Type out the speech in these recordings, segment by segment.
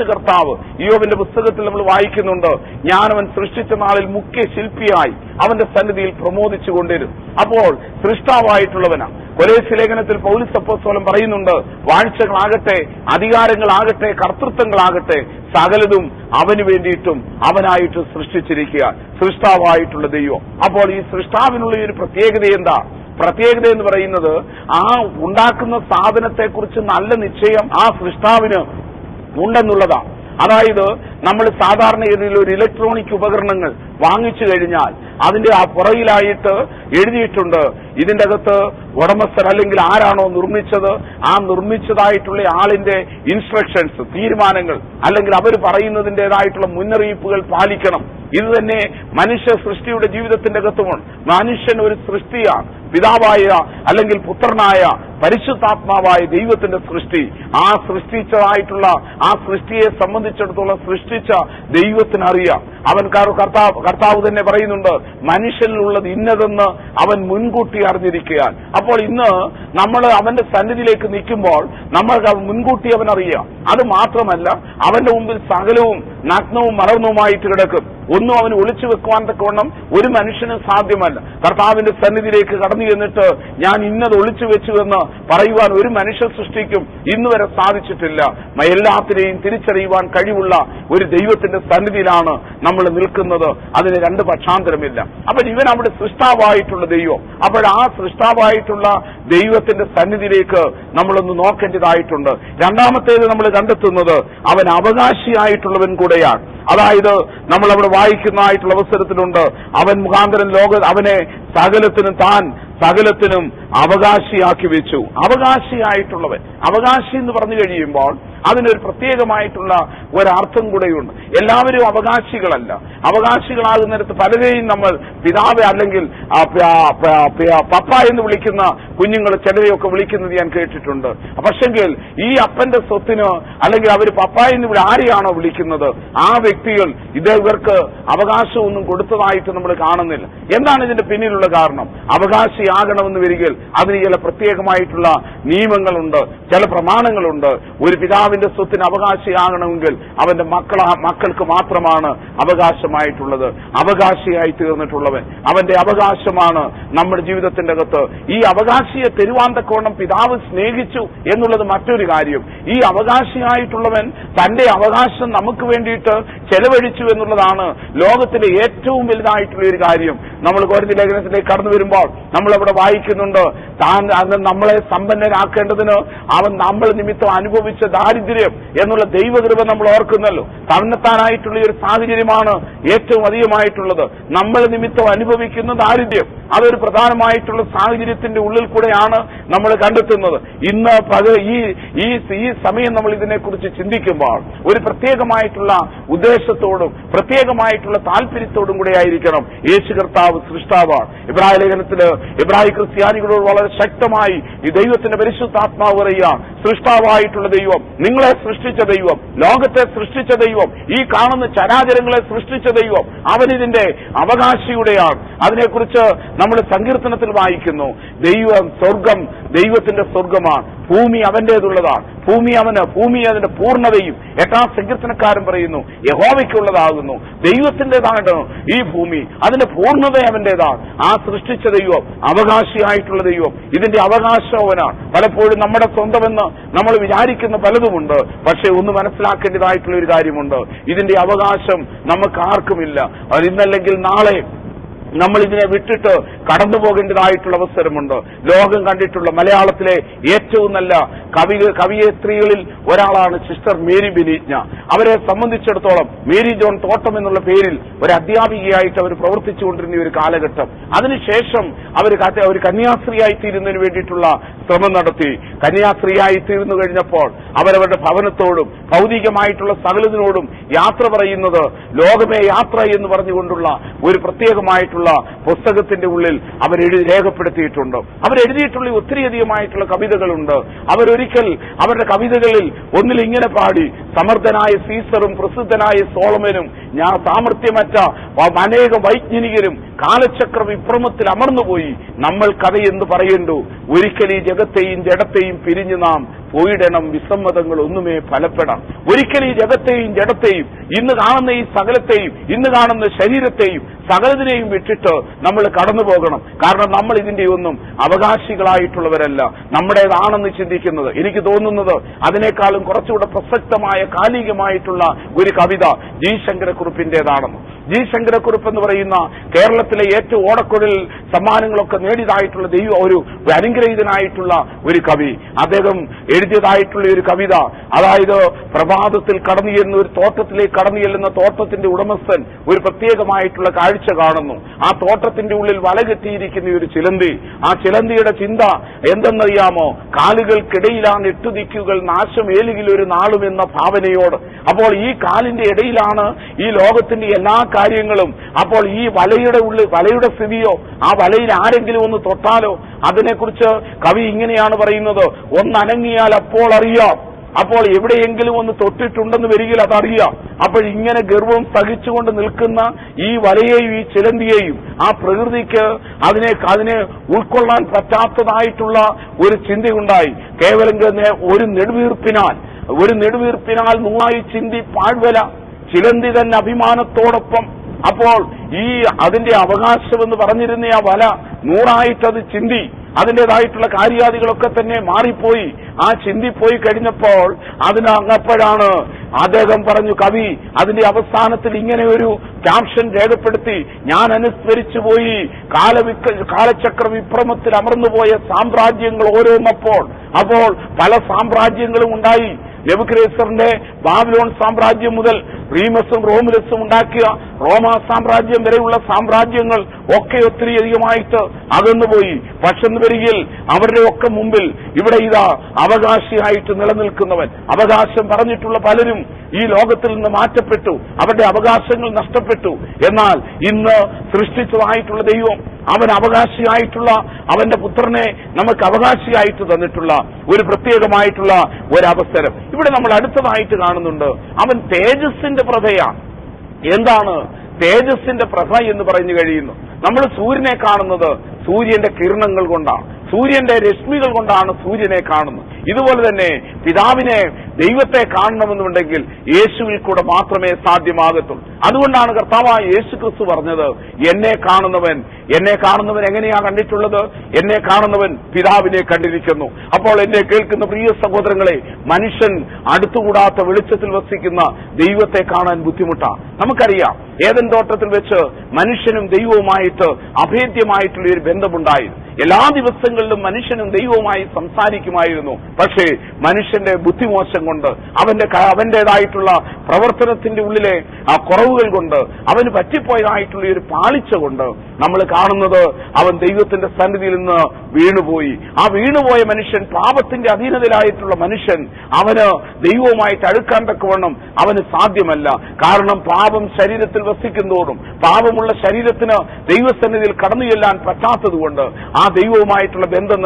യേശു കർത്താവ് ഇയ്യോബിന്റെ പുസ്തകത്തിൽ നമ്മൾ വായിക്കുന്നുണ്ട്, ഞാനവൻ സൃഷ്ടിച്ച നാളിൽ മുഖ്യ ശില്പിയായി അവന്റെ സന്നിധിയിൽ പ്രമോദിച്ചുകൊണ്ടിരുന്നു. അപ്പോൾ സൃഷ്ടാവായിട്ടുള്ളവനാ. കൊലോസ്യ ലേഖനത്തിൽ പൗലോസ് അപ്പോസ്തലൻ പറയുന്നുണ്ട്, വാഴ്ചകളാകട്ടെ, അധികാരങ്ങളാകട്ടെ, കർത്തൃത്വങ്ങളാകട്ടെ, സകലതും അവന് വേണ്ടിയിട്ടും അവനായിട്ട് സൃഷ്ടിച്ചിരിക്കുക, സൃഷ്ടാവായിട്ടുള്ള ദൈവം. അപ്പോൾ ഈ സൃഷ്ടാവിനുള്ള ഒരു പ്രത്യേകത എന്താ? പ്രത്യേകത എന്ന് പറയുന്നത്, ആ ഉണ്ടാക്കുന്ന സാധനത്തെക്കുറിച്ച് നല്ല നിശ്ചയം ആ സൃഷ്ടാവിന് ഉണ്ടെന്നുള്ളതാണ്. അതായത് നമ്മൾ സാധാരണ രീതിയിൽ ഒരു ഇലക്ട്രോണിക് ഉപകരണങ്ങൾ വാങ്ങിച്ചു കഴിഞ്ഞാൽ അതിന്റെ ആ പുറകിലായിട്ട് എഴുതിയിട്ടുണ്ട്, ഇതിന്റെ അകത്ത് ഉടമസ്ഥൻ അല്ലെങ്കിൽ ആരാണോ നിർമ്മിച്ചത് ആ നിർമ്മിച്ചതായിട്ടുള്ള ആളിന്റെ ഇൻസ്ട്രക്ഷൻസ്, തീരുമാനങ്ങൾ, അല്ലെങ്കിൽ അവർ പറയുന്നതിൻ്റെതായിട്ടുള്ള മുന്നറിയിപ്പുകൾ പാലിക്കണം. ഇത് തന്നെ മനുഷ്യ സൃഷ്ടിയുടെ ജീവിതത്തിന്റെ അകത്തുമുണ്ട്. മനുഷ്യൻ ഒരു സൃഷ്ടിയാണ്, പിതാവായ അല്ലെങ്കിൽ പുത്രനായ പരിശുദ്ധാത്മാവായ ദൈവത്തിന്റെ സൃഷ്ടി. ആ സൃഷ്ടിച്ചതായിട്ടുള്ള ആ സൃഷ്ടിയെ സംബന്ധിച്ചിടത്തോളം സൃഷ്ടിച്ച ദൈവത്തിനറിയാം. അവൻ കർത്താവ് തന്നെ പറയുന്നുണ്ട്, മനുഷ്യനിലുള്ളത് ഇന്നതെന്ന് അവൻ മുൻകൂട്ടി അറിഞ്ഞിരിക്കുകയാണ്. അപ്പോൾ ഇന്ന് നമ്മൾ അവന്റെ സന്നിധിയിലേക്ക് നിൽക്കുമ്പോൾ നമ്മൾക്ക് മുൻകൂട്ടി അവൻ അറിയാം. അത് മാത്രമല്ല, അവന്റെ മുമ്പിൽ സകലവും നഗ്നവും മറന്നുമായിട്ട് കിടക്കും. ഒന്നും അവന് ഒളിച്ചു വെക്കുവാൻ തക്കവണ്ണം ഒരു മനുഷ്യന് സാധ്യമല്ല. കർത്താവിന്റെ സന്നിധിയിലേക്ക് കടന്നു ചെന്നിട്ട് ഞാൻ ഇന്നത് ഒളിച്ചു വെച്ചുവെന്ന് പറയുവാൻ ഒരു മനുഷ്യ സൃഷ്ടിക്കും ഇന്നുവരെ സാധിച്ചിട്ടില്ല. എല്ലാത്തിനെയും തിരിച്ചറിയുവാൻ കഴിവുള്ള ഒരു ദൈവത്തിന്റെ സന്നിധിയിലാണ് നമ്മൾ നിൽക്കുന്നത്. അതിന് രണ്ട് പക്ഷാന്തരമില്ല. അപ്പോൾ ഇവൻ അവിടെ സൃഷ്ടാവായിട്ടുള്ള ദൈവം. അപ്പോൾ ആ സൃഷ്ടാവായിട്ടുള്ള ദൈവത്തിന്റെ സന്നിധിയിലേക്ക് നമ്മളൊന്ന് നോക്കേണ്ടതായിട്ടുണ്ട്. രണ്ടാമത്തേത് നമ്മൾ കണ്ടെത്തുന്നത്, അവൻ അവകാശിയായിട്ടുള്ളവൻ കൂടെയാണ്. അതായത് നമ്മൾ അവിടെ വായിക്കുന്നതായിട്ടുള്ള അവസരത്തിലുണ്ട്, അവൻ മുഖാന്തരം അവനെ സകലത്തിനും അവകാശിയാക്കി വെച്ചു. അവകാശിയായിട്ടുള്ളവൻ, അവകാശി എന്ന് പറഞ്ഞു കഴിയുമ്പോൾ അതിനൊരു പ്രത്യേകമായിട്ടുള്ള ഒരർത്ഥം കൂടെയുണ്ട്. എല്ലാവരും അവകാശികളല്ല. അവകാശികളാകുന്നിടത്ത് പലരെയും നമ്മൾ പിതാവ് അല്ലെങ്കിൽ പപ്പ എന്ന് വിളിക്കുന്ന കുഞ്ഞുങ്ങൾ ചിലരെയൊക്കെ വിളിക്കുന്നത് ഞാൻ കേട്ടിട്ടുണ്ട്. പക്ഷെങ്കിൽ ഈ അപ്പന്റെ സ്വത്തിന് അല്ലെങ്കിൽ അവർ പപ്പ എന്ന് ആരെയാണോ വിളിക്കുന്നത് ആ വ്യക്തികൾ ഇവർക്ക് അവകാശമൊന്നും കൊടുത്തതായിട്ട് നമ്മൾ കാണുന്നില്ല. എന്താണ് ഇതിന്റെ പിന്നിലുള്ള കാരണം? അവകാശിയാകണമെന്ന് വരികിൽ അതിന് ചില പ്രത്യേകമായിട്ടുള്ള നിയമങ്ങളുണ്ട്, ചില പ്രമാണങ്ങളുണ്ട്. ഒരു പിതാവിന്റെ സ്വത്തിന് അവകാശിയാകണമെങ്കിൽ അവന്റെ മക്കൾക്ക് മാത്രമാണ് അവകാശമായിട്ടുള്ളത്. അവകാശിയായി തീർന്നിട്ടുള്ളവൻ, അവന്റെ അവകാശമാണ് നമ്മുടെ ജീവിതത്തിന്റെ അകത്ത്. ഈ അവകാശിയെ തരുവാൻ തക്കവണ്ണം പിതാവ് സ്നേഹിച്ചു എന്നുള്ളത് മറ്റൊരു കാര്യം. ഈ അവകാശിയായിട്ടുള്ളവൻ തന്റെ അവകാശം നമുക്ക് വേണ്ടിയിട്ട് ചെലവഴിച്ചു എന്നുള്ളതാണ് ലോകത്തിലെ ഏറ്റവും വലുതായിട്ടുള്ള ഒരു കാര്യം. നമ്മൾ കൊരിന്ത്യർ ലേഖനത്തിലേക്ക് കടന്നു വരുമ്പോൾ നമ്മൾ അവിടെ വായിക്കുന്നുണ്ട്, നമ്മളെ സമ്പന്നരാക്കേണ്ടതിന് അവൻ നമ്മൾ നിമിത്തം അനുഭവിച്ച ദാരിദ്ര്യം എന്നുള്ള ദൈവകൃപ നമ്മൾ ഓർക്കുന്നല്ലോ. തന്നെത്താനായിട്ടുള്ള ഒരു സാഹചര്യമാണ് ഏറ്റവും അധികമായിട്ടുള്ളത്. നമ്മൾ നിമിത്തം അനുഭവിക്കുന്ന ദാരിദ്ര്യം അതൊരു പ്രധാനമായിട്ടുള്ള സാഹചര്യത്തിന്റെ ഉള്ളിൽ കൂടെയാണ് നമ്മൾ കണ്ടെത്തുന്നത്. ഇന്ന് ഈ സമയം നമ്മൾ ഇതിനെക്കുറിച്ച് ചിന്തിക്കുമ്പോൾ ഒരു പ്രത്യേകമായിട്ടുള്ള ഉദ്ദേശത്തോടും പ്രത്യേകമായിട്ടുള്ള താല്പര്യത്തോടും കൂടെ ആയിരിക്കണം. യേശു കർത്താവ് സൃഷ്ടാവാണ്. ഇബ്രായ ലേഖനത്തില് ഇബ്രായ ക്രിസ്ത്യാനികളോട് വളരെ ശക്തമായി ഈ ദൈവത്തിന്റെ പരിശുദ്ധാത്മാവ് പറയുക, സൃഷ്ടാവായിട്ടുള്ള ദൈവം, നിങ്ങളെ സൃഷ്ടിച്ച ദൈവം, ലോകത്തെ സൃഷ്ടിച്ച ദൈവം, ഈ കാണുന്ന ചരാചരങ്ങളെ സൃഷ്ടിച്ച ദൈവം, അവനിതിന്റെ അവകാശിയുടെയാണ്. അതിനെക്കുറിച്ച് നമ്മൾ സങ്കീർത്തനത്തിൽ വായിക്കുന്നു, സ്വർഗം ദൈവത്തിന്റെ സ്വർഗമാണ്, ഭൂമി അവന്റേതുള്ളതാണ്, ഭൂമി അതിന്റെ പൂർണ്ണതയും. 8-ാം സങ്കീർത്തനക്കാരൻ പറയുന്നു, യഹോവയ്ക്കുള്ളതാകുന്നു, ദൈവത്തിന്റേതാണ് ഈ ഭൂമി, അതിന്റെ പൂർണ്ണത അവന്റേതാണ്. ആ സൃഷ്ടിച്ച ദൈവം, അവകാശിയായിട്ടുള്ള ദൈവം, ഇതിന്റെ അവകാശവനാണ്. പലപ്പോഴും നമ്മുടെ സ്വന്തമെന്ന് നമ്മൾ വിചാരിക്കുന്ന പലതുമുണ്ട്. പക്ഷെ ഒന്ന് മനസ്സിലാക്കേണ്ടതായിട്ടുള്ള ഒരു കാര്യമുണ്ട്, ഇതിന്റെ അവകാശം നമുക്ക് ആർക്കുമില്ല. അത് ഇന്നല്ലെങ്കിൽ നാളെ നമ്മൾ ഇതിനെ വിട്ടിട്ട് കടന്നു പോകേണ്ടതായിട്ടുള്ള അവസരമുണ്ട്. ലോകം കണ്ടിട്ടുള്ള മലയാളത്തിലെ ഏറ്റവും നല്ല കവിയത്രികളിൽ ഒരാളാണ് സിസ്റ്റർ മേരി ബെനീജ്ഞ. അവരെ സംബന്ധിച്ചിടത്തോളം മേരി ജോൺ തോട്ടം എന്നുള്ള പേരിൽ ഒരു അധ്യാപികയായിട്ട് അവർ പ്രവർത്തിച്ചുകൊണ്ടിരുന്ന ഒരു കാലഘട്ടം. അതിനുശേഷം അവർ കന്യാസ്ത്രീയായി തീരുന്നതിന് വേണ്ടിയിട്ടുള്ള ശ്രമം നടത്തി. കന്യാസ്ത്രീയായി തീർന്നു കഴിഞ്ഞപ്പോൾ അവരവരുടെ ഭവനത്തോടും ഭൗതികമായിട്ടുള്ള സകലതിനോടും യാത്ര പറയുന്നത് ലോകമേ യാത്ര എന്ന് പറഞ്ഞുകൊണ്ടുള്ള ഒരു പ്രത്യേകമായിട്ടുള്ള പുസ്തകത്തിന്റെ ഉള്ളിൽ അവർ രേഖപ്പെടുത്തിയിട്ടുണ്ട്. അവരെഴുതിയിട്ടുള്ള ഒത്തിരിയധികമായിട്ടുള്ള കവിതകളുണ്ട്. അവരൊരിക്കൽ അവരുടെ കവിതകളിൽ ഒന്നിൽ ഇങ്ങനെ പാടി, സമർത്ഥനായ പ്രസിദ്ധനായ സീസറും പ്രസിദ്ധനായ സോളമനും ഞാൻ സാമർത്ഥ്യമറ്റ അനേക വൈജ്ഞാനികരും കാലചക്ര വിഭ്രമത്തിൽ അമർന്നുപോയി. നമ്മൾ കഥയെന്ന് പറയണ്ടു. ഒരിക്കൽ ഈ ജഗത്തെയും ജഡത്തെയും പിരിഞ്ഞു നാം പോയിടണം. വിസമ്മതങ്ങൾ ഒന്നുമേ ഫലപ്പെടാം. ഒരിക്കൽ ഈ ജഗത്തെയും ജഡത്തെയും, ഇന്ന് കാണുന്ന ഈ സകലത്തെയും, ഇന്ന് കാണുന്ന ശരീരത്തെയും സകലതിനെയും വിട്ടിട്ട് നമ്മൾ കടന്നു പോകണം. കാരണം നമ്മൾ ഇതിന്റെ ഒന്നും അവകാശികളായിട്ടുള്ളവരല്ല, നമ്മുടേതാണെന്ന് ചിന്തിക്കുന്നത്. എനിക്ക് തോന്നുന്നത് അതിനേക്കാളും കുറച്ചുകൂടെ പ്രസക്തമായ കാലികമായിട്ടുള്ള ഒരു കവിത ജി ശങ്കരക്കുറുപ്പിന്റേതാണെന്ന്. ജി ശങ്കരക്കുറുപ്പ് എന്ന് പറയുന്ന കേരളത്തിലെ ഏറ്റവും ഓടക്കുഴൽ സമ്മാനങ്ങളൊക്കെ നേടിയതായിട്ടുള്ള ഒരു അനുഗ്രഹീതനായിട്ടുള്ള ഒരു കവി, അദ്ദേഹം എഴുതിയതായിട്ടുള്ള ഒരു കവിത, അതായത് പ്രഭാതത്തിൽ കടന്നു ചെല്ലുന്ന ഒരു തോട്ടത്തിലേക്ക് കടന്നു ചെല്ലുന്ന തോട്ടത്തിന്റെ ഉടമസ്ഥൻ ഒരു പ്രത്യേകമായിട്ടുള്ള കാഴ്ച കാണുന്നു. ആ തോട്ടത്തിന്റെ ഉള്ളിൽ വല കെട്ടിയിരിക്കുന്ന ഒരു ചിലന്തി. ആ ചിലന്തിയുടെ ചിന്ത എന്തെന്നറിയാമോ? കാലുകൾക്കിടയിലാണ് എട്ടുദിക്കുകൾ, നാശം ഏലുകിൽ ഒരു നാളും എന്ന ഭാവനയോട്. അപ്പോൾ ഈ കാലിന്റെ ഇടയിലാണ് ഈ ലോകത്തിന്റെ എല്ലാ കാര്യങ്ങളും. അപ്പോൾ ഈ വലയുടെ സ്ഥിതിയോ, ആ വലയിൽ ആരെങ്കിലും ഒന്ന് തൊട്ടാലോ? അതിനെക്കുറിച്ച് കവി ഇങ്ങനെയാണ് പറയുന്നത്: ഒന്നനങ്ങിയാൽ അപ്പോൾ അറിയാം, അപ്പോൾ എവിടെയെങ്കിലും ഒന്ന് തൊട്ടിട്ടുണ്ടെന്ന് വരികിൽ അതറിയാം. അപ്പോൾ ഇങ്ങനെ ഗർവം സഹിച്ചുകൊണ്ട് നിൽക്കുന്ന ഈ വലയെയും ഈ ചിലന്തിയെയും ആ പ്രകൃതിക്ക് അതിനെ ഉൾക്കൊള്ളാൻ പറ്റാത്തതായിട്ടുള്ള ഒരു ചിന്തയുണ്ടായി. കേവലം ഒരു നെടുവീർപ്പിനാൽ നൂറായി ചിന്തി പാഴ്വല ചിലന്തി തന്നെ അഭിമാനത്തോടൊപ്പം. അപ്പോൾ ഈ അതിന്റെ അവകാശമെന്ന് പറഞ്ഞിരുന്ന ആ വല നൂറായിട്ടത് ചിന്തി, അതിൻ്റെതായിട്ടുള്ള കാര്യാദികളൊക്കെ തന്നെ മാറിപ്പോയി. ആ ചിന്തിപ്പോയി കഴിഞ്ഞപ്പോൾ അതിനപ്പോഴാണ് അദ്ദേഹം പറഞ്ഞു, കവി അതിന്റെ അവസാനത്തിൽ ഇങ്ങനെ ഒരു ക്യാപ്ഷൻ രേഖപ്പെടുത്തി: ഞാൻ അനുസ്മരിച്ചു പോയി കാലചക്ര വിഭ്രമത്തിൽ അമർന്നുപോയ സാമ്രാജ്യങ്ങൾ ഓരോന്നപ്പോൾ. അപ്പോൾ പല സാമ്രാജ്യങ്ങളും ഉണ്ടായി. നെബൂഖദ്നേസറിന്റെ ബാബിലോൺ സാമ്രാജ്യം മുതൽ റീമസും റോമുലസും ഉണ്ടാക്കിയ റോമ സാമ്രാജ്യം വരെയുള്ള സാമ്രാജ്യങ്ങൾ ഒക്കെ ഒത്തിരി അധികമായിട്ട് അകന്നുപോയി. പക്ഷെ വരികിൽ അവരുടെ ഒക്കെ മുമ്പിൽ ഇവിടെ ഇതാ അവകാശിയായിട്ട് നിലനിൽക്കുന്നവൻ. അവകാശം പറഞ്ഞിട്ടുള്ള പലരും ഈ ലോകത്തിൽ നിന്ന് മാറ്റപ്പെട്ടു, അവരുടെ അവകാശങ്ങൾ നഷ്ടപ്പെട്ടു. എന്നാൽ ഇന്ന് സൃഷ്ടിച്ചതായിട്ടുള്ള ദൈവം അവൻ അവകാശിയായിട്ടുള്ള അവന്റെ പുത്രനെ നമുക്ക് അവകാശിയായിട്ട് തന്നിട്ടുള്ള ഒരു പ്രത്യേകമായിട്ടുള്ള ഒരവസരം ഇവിടെ നമ്മൾ അടുത്തതായിട്ട് കാണുന്നുണ്ട്. അവൻ തേജസ്സിന്റെ പ്രഭയാണ്. എന്താണ് തേജസ്സിന്റെ പ്രഭ എന്ന് പറഞ്ഞു കഴിയുന്നു? നമ്മൾ സൂര്യനെ കാണുന്നത് സൂര്യന്റെ കിരണങ്ങൾ കൊണ്ടാണ്, സൂര്യന്റെ രശ്മികൾ കൊണ്ടാണ് സൂര്യനെ കാണുന്നത്. ഇതുപോലെ തന്നെ പിതാവിനെ, ദൈവത്തെ കാണണമെന്നുണ്ടെങ്കിൽ യേശുവിൽ കൂടെ മാത്രമേ സാധ്യമാകത്തുള്ളൂ. അതുകൊണ്ടാണ് കർത്താവായ യേശു ക്രിസ്തു പറഞ്ഞത്, എന്നെ കാണുന്നവൻ എങ്ങനെയാ കണ്ടിട്ടുള്ളത്? എന്നെ കാണുന്നവൻ പിതാവിനെ കണ്ടിരിക്കുന്നു. അപ്പോൾ എന്നെ കേൾക്കുന്ന പ്രിയ സഹോദരങ്ങളെ, മനുഷ്യൻ അടുത്തുകൂടാത്ത വെളിച്ചത്തിൽ വസിക്കുന്ന ദൈവത്തെ കാണാൻ ബുദ്ധിമുട്ടാണ്. നമുക്കറിയാം, ഏദൻ തോട്ടത്തിൽ വെച്ച് മനുഷ്യനും ദൈവവുമായിട്ട് അഭേദ്യമായിട്ടുള്ള ഒരു ബന്ധമുണ്ടായിരുന്നു. എല്ലാ ദിവസങ്ങളിലും മനുഷ്യനും ദൈവവുമായി സംസാരിക്കുമായിരുന്നു. പക്ഷേ മനുഷ്യന്റെ ബുദ്ധിമോശം കൊണ്ട്, അവന്റേതായിട്ടുള്ള പ്രവർത്തനത്തിന്റെ ഉള്ളിലെ ആ കുറവുകൾ കൊണ്ട്, അവന് പറ്റിപ്പോയതായിട്ടുള്ള ഒരു പാളിച്ച കൊണ്ട് നമ്മൾ കാണുന്നത് അവൻ ദൈവത്തിന്റെ സന്നിധിയിൽ നിന്ന് വീണുപോയി. ആ വീണുപോയ മനുഷ്യൻ, പാപത്തിന്റെ അധീനതയിലായിട്ടുള്ള മനുഷ്യൻ, അവന് ദൈവവുമായിട്ട് അടുക്കാൻ തക്കവണ്ണം അവന് സാധ്യമല്ല. കാരണം പാപം ശരീരത്തിൽ വസിക്കുന്നതോടും പാപമുള്ള ശരീരത്തിന് ദൈവസന്നിധിയിൽ കടന്നു ചെല്ലാൻ പറ്റാത്തതുകൊണ്ട് ആ ദൈവവുമായിട്ടുള്ള ബന്ധം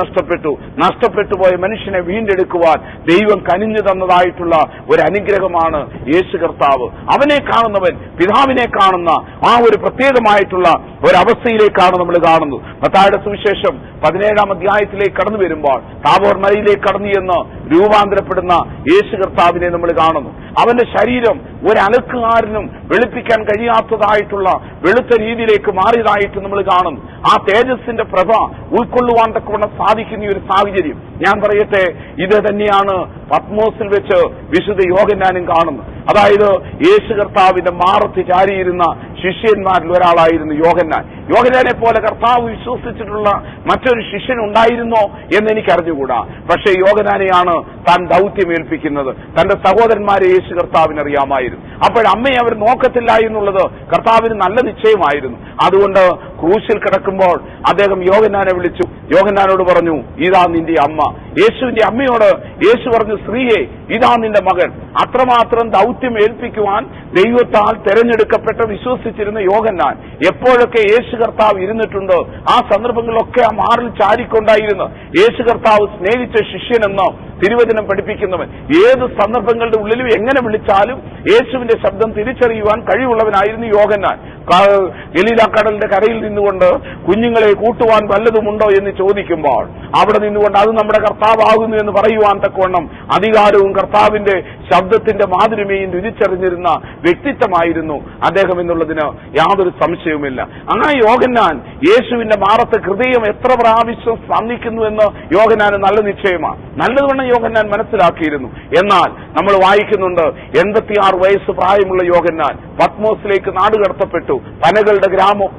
നഷ്ടപ്പെട്ടു പോയ മനുഷ്യനെ വീണ്ടെടുക്കുവാൻ ദൈവം കനിഞ്ഞു തന്നതായിട്ടുള്ള ഒരു അനുഗ്രഹമാണ് യേശു കർത്താവ്. അവനെ കാണുന്നവൻ പിതാവിനെ കാണുന്ന ആ ഒരു പ്രത്യേകമായിട്ടുള്ള ഒരവസ്ഥയിലേക്കാണ് നമ്മൾ കാണുന്നത്. മത്തായിയുടെ സുവിശേഷം 17-ാം അധ്യായത്തിലേക്ക് കടന്നു വരുമ്പോൾ താബോർ മലയിലേക്ക് കടന്നു ചെന്ന് രൂപാന്തരപ്പെടുന്ന യേശു കർത്താവിനെ നമ്മൾ കാണുന്നു. അവന്റെ ശരീരം ഒരലക്കുകാരനും വെളുപ്പിക്കാൻ കഴിയാത്തതായിട്ടുള്ള വെളുത്ത രീതിയിലേക്ക് മാറിയതായിട്ട് നമ്മൾ കാണുന്നു. ആ തേജസ്സിന്റെ പ്രഭ ഉൾക്കൊള്ളുവാൻ തക്കവണ്ണം സാധിക്കുന്ന ഒരു സാഹചര്യം ഞാൻ പറയട്ടെ, ഇത് തന്നെയാണ് പത്മോസിൽ വെച്ച് വിശുദ്ധ യോഹന്നാനും കാണുന്നത്. അതായത് യേശു കർത്താവിന്റെ മാറത്ത് ചാരിയിരുന്ന ശിഷ്യന്മാരിൽ ഒരാളായിരുന്നു യോഹന്നാൻ. യോഹന്നാനെ പോലെ കർത്താവ് വിശ്വസിച്ചിട്ടുള്ള മറ്റൊരു ശിഷ്യൻ ഉണ്ടായിരുന്നോ എന്ന് എനിക്ക് അറിഞ്ഞുകൂടാ. പക്ഷേ യോഹന്നാനെയാണ് താൻ ദൗത്യമേൽപ്പിക്കുന്നത്. തന്റെ സഹോദരന്മാരെ യേശു കർത്താവിന് അറിയാമായിരുന്നു. അപ്പോഴമ്മയെ അവർ നോക്കത്തില്ല എന്നുള്ളത് കർത്താവിന് നല്ല നിശ്ചയമായിരുന്നു. അതുകൊണ്ട് ക്രൂശിൽ കിടക്കുമ്പോൾ അദ്ദേഹം യോഹന്നാനെ വിളിച്ചു. യോഹന്നാനോട് പറഞ്ഞു, ഇതാ നിന്റെ അമ്മ. യേശുവിന്റെ അമ്മയോട് യേശു പറഞ്ഞു, സ്ത്രീയെ, ഇതാ നിന്റെ മകൻ. അത്രമാത്രം ദൗത്യം ഏൽപ്പിക്കുവാൻ ദൈവത്താൽ തെരഞ്ഞെടുക്കപ്പെട്ട വിശ്വസിച്ചിരുന്ന യോഹന്നാൻ എപ്പോഴൊക്കെ യേശു കർത്താവ് ഇരുന്നിട്ടുണ്ടോ ആ സന്ദർഭങ്ങളിലൊക്കെ ആ മാറിൽ ചാരിക്കൊണ്ടായിരുന്നു യേശു കർത്താവ് സ്നേഹിച്ച ശിഷ്യനെന്ന് തിരുവചനം പഠിപ്പിക്കുന്നവൻ. ഏത് സന്ദർഭങ്ങളുടെ ഉള്ളിലും എങ്ങനെ വിളിച്ചാലും യേശുവിന്റെ ശബ്ദം തിരിച്ചറിയുവാൻ കഴിവുള്ളവനായിരുന്നു യോഹന്നാൻ. ഗലീലാക്കടലിന്റെ കരയിൽ നിന്നുകൊണ്ട് കുഞ്ഞുങ്ങളെ കൂട്ടുവാൻ വല്ലതുമുണ്ടോ എന്ന് ചോദിക്കുമ്പോൾ അവിടെ നിന്നുകൊണ്ട് അത് നമ്മുടെ കർത്താവാകുന്നു എന്ന് പറയുവാൻ തക്കവണ്ണം അധികാരവും കർത്താവിന്റെ ശബ്ദത്തിന്റെ മാധുര്യമേയും രുചിച്ചറിഞ്ഞിരുന്ന വ്യക്തിത്വമായിരുന്നു അദ്ദേഹം എന്നുള്ളതിന് യാതൊരു സംശയവുമില്ല. അങ്ങനെ യോഹന്നാൻ യേശുവിന്റെ മാറത്തെ ഹൃദയം എത്ര പ്രാവശ്യം സ്പന്ദിക്കുന്നു എന്ന് യോഹന്നാന് നല്ല നിശ്ചയമാണ്. നല്ലതുവണ്ണം യോഹന്നാൻ മനസ്സിലാക്കിയിരുന്നു. എന്നാൽ നമ്മൾ വായിക്കുന്നുണ്ട് 86 വയസ്സ് പ്രായമുള്ള യോഹന്നാൻ പത്മോസിലേക്ക് നാടുകടത്തപ്പെട്ടു. പനകളുടെ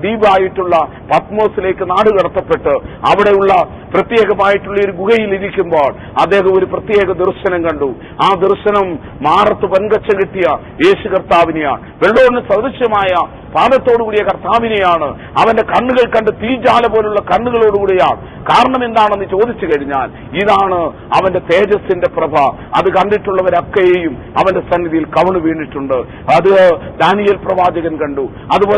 ദ്വീപായിട്ടുള്ള പത്മോസിലേക്ക് നാടുകടത്തപ്പെട്ട് അവിടെയുള്ള പ്രത്യേകമായിട്ടുള്ള ഒരു ഗുഹയിൽ ഇരിക്കുമ്പോൾ അദ്ദേഹം ഒരു പ്രത്യേക ദർശനം കണ്ടു. ആ ദർശനം മാറത്ത് പൻകച്ച കിട്ടിയ യേശു കർത്താവിനെയാണ്. വെള്ളോടിന് സദൃശ്യമായ പാദത്തോടുകൂടിയ കർത്താവിനെയാണ്. അവന്റെ കണ്ണുകൾ കണ്ട് തീജാല പോലുള്ള കണ്ണുകളോടുകൂടിയാണ്. കാരണം എന്താണെന്ന് ചോദിച്ചു കഴിഞ്ഞാൽ ഇതാണ് അവന്റെ തേജസ്സിന്റെ പ്രഭ. അത് കണ്ടിട്ടുള്ളവരൊക്കെയും അവന്റെ സന്നിധിയിൽ കവണു വീണിട്ടുണ്ട്. അത് ദാനിയേൽ പ്രവാചകൻ കണ്ടു. അതുപോലെ